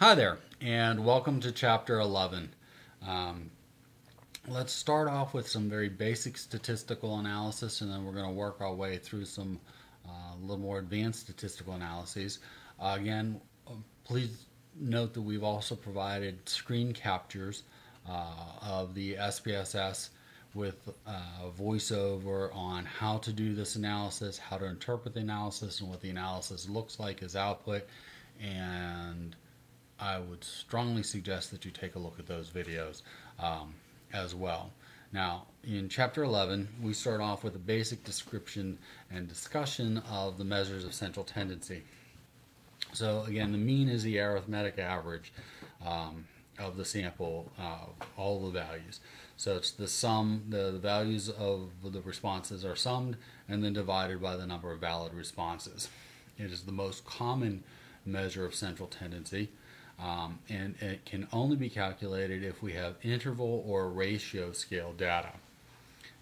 Hi there, and welcome to chapter 11. Um, let's start off with some very basic statistical analysis, and then we're going to work our way through some little more advanced statistical analyses. Again, please note that we've also provided screen captures of the SPSS with voiceover on how to do this analysis, how to interpret the analysis, and what the analysis looks like as output. And I would strongly suggest that you take a look at those videos as well. Now, in Chapter 11, we start off with a basic description and discussion of the measures of central tendency. So again, the mean is the arithmetic average of the sample, all the values. So it's the sum, the values of the responses are summed and then divided by the number of valid responses. It is the most common measure of central tendency. And it can only be calculated if we have interval or ratio scale data.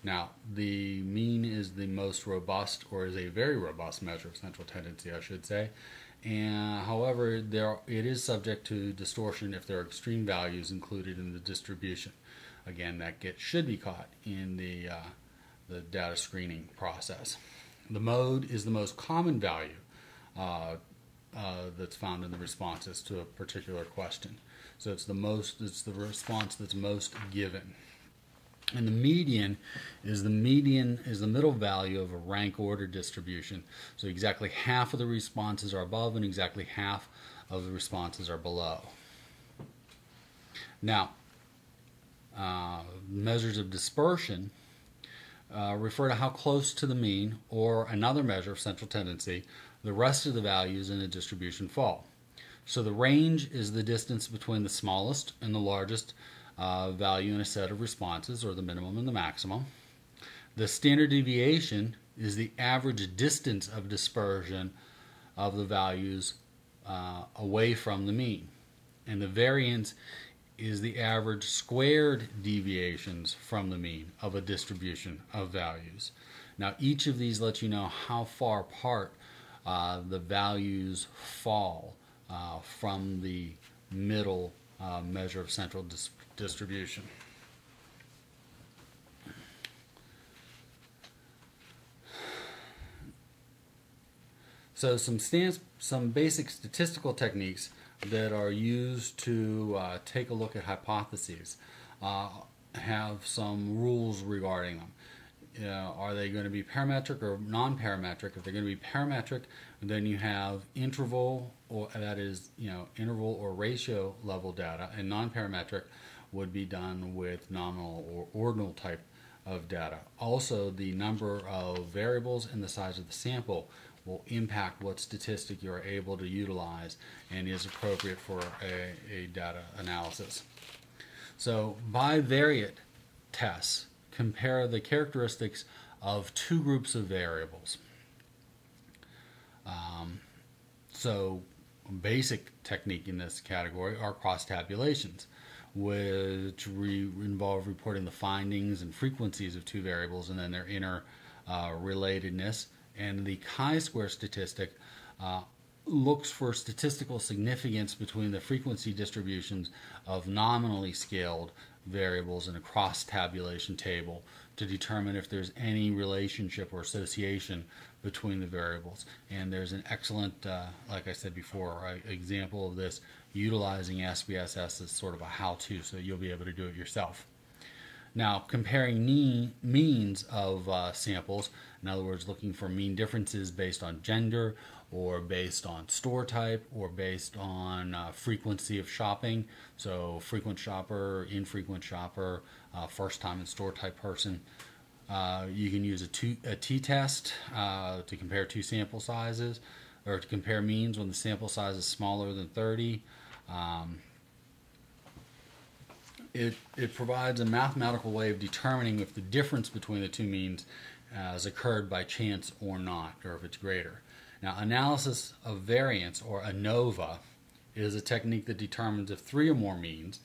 Now, the mean is the most robust, or is a very robust measure of central tendency, I should say. And however, it is subject to distortion if there are extreme values included in the distribution. Again, that should be caught in the data screening process. The mode is the most common value that's found in the responses to a particular question. So it's the response that's most given. And the median is the middle value of a rank order distribution. So exactly half of the responses are above and exactly half of the responses are below. Now, measures of dispersion refer to how close to the mean, or another measure of central tendency, the rest of the values in a distribution fall. So the range is the distance between the smallest and the largest value in a set of responses, or the minimum and the maximum. The standard deviation is the average distance of dispersion of the values away from the mean. And the variance is the average squared deviations from the mean of a distribution of values. Now, each of these lets you know how far apart the values fall from the middle measure of central distribution. So some basic statistical techniques that are used to take a look at hypotheses have some rules regarding them. Are they going to be parametric or non-parametric? If they're going to be parametric, then you have interval, or that is, interval or ratio level data, and non-parametric would be done with nominal or ordinal type of data. Also, the number of variables and the size of the sample will impact what statistic you're able to utilize and is appropriate for a data analysis. So, bivariate tests compare the characteristics of two groups of variables. So basic technique in this category are cross-tabulations, which involve reporting the findings and frequencies of two variables and then their inner relatedness. And the chi-square statistic looks for statistical significance between the frequency distributions of nominally scaled variables in a cross-tabulation table to determine if there's any relationship or association between the variables. And there's an excellent, like I said before, example of this utilizing SPSS as sort of a how-to, so you'll be able to do it yourself. Now, comparing means of samples, in other words, looking for mean differences based on gender, or based on store type, or based on frequency of shopping. So frequent shopper, infrequent shopper, first time in store type person. You can use a t-test to compare two sample sizes, or to compare means when the sample size is smaller than 30. It provides a mathematical way of determining if the difference between the two means has occurred by chance or not, or if it's greater. Now, analysis of variance, or ANOVA, is a technique that determines if three or more means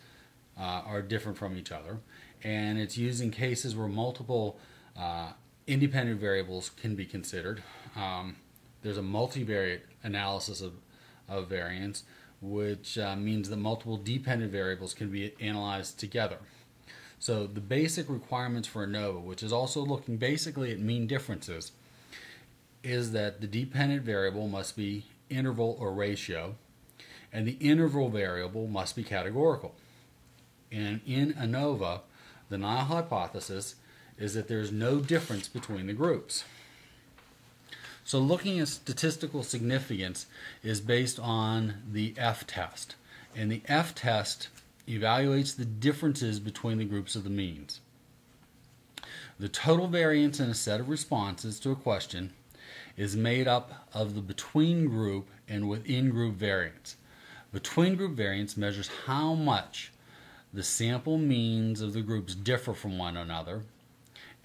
are different from each other, and it's used in cases where multiple independent variables can be considered. There's a multivariate analysis of variance, which means that multiple dependent variables can be analyzed together. So the basic requirements for ANOVA, which is also looking basically at mean differences, is that the dependent variable must be interval or ratio, and the interval variable must be categorical. And in ANOVA, the null hypothesis is that there's no difference between the groups. So looking at statistical significance is based on the F test. And the F test evaluates the differences between the groups of the means. The total variance in a set of responses to a question is made up of the between group and within group variance. Between group variance measures how much the sample means of the groups differ from one another,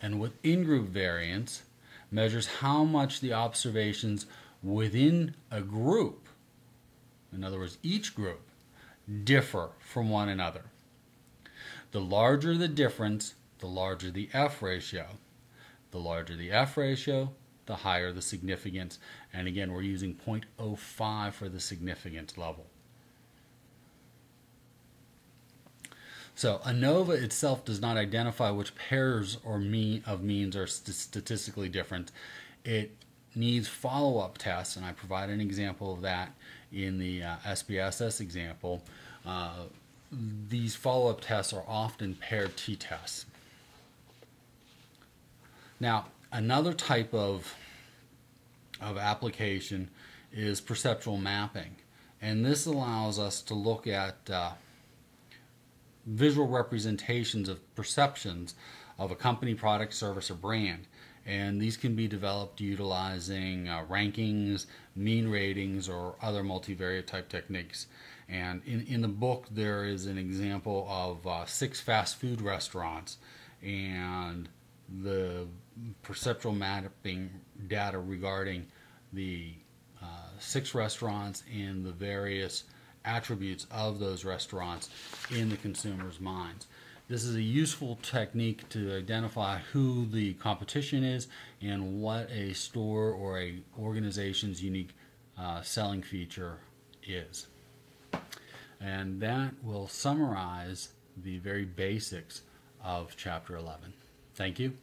and within group variance measures how much the observations within a group, in other words each group, differ from one another. The larger the difference, the larger the F ratio. The larger the F ratio, the higher the significance. And again, we're using 0.05 for the significance level. So ANOVA itself does not identify which pairs or of means are statistically different. It needs follow-up tests, and I provide an example of that in the SPSS example. These follow-up tests are often paired t-tests. Now, another type of application is perceptual mapping, and this allows us to look at visual representations of perceptions of a company, product, service, or brand. And these can be developed utilizing rankings, mean ratings, or other multivariate type techniques. And in the book there is an example of 6 fast food restaurants, and the perceptual mapping data regarding the 6 restaurants and the various attributes of those restaurants in the consumer's minds. This is a useful technique to identify who the competition is and what a store or a organization's unique selling feature is. And that will summarize the very basics of Chapter 11. Thank you.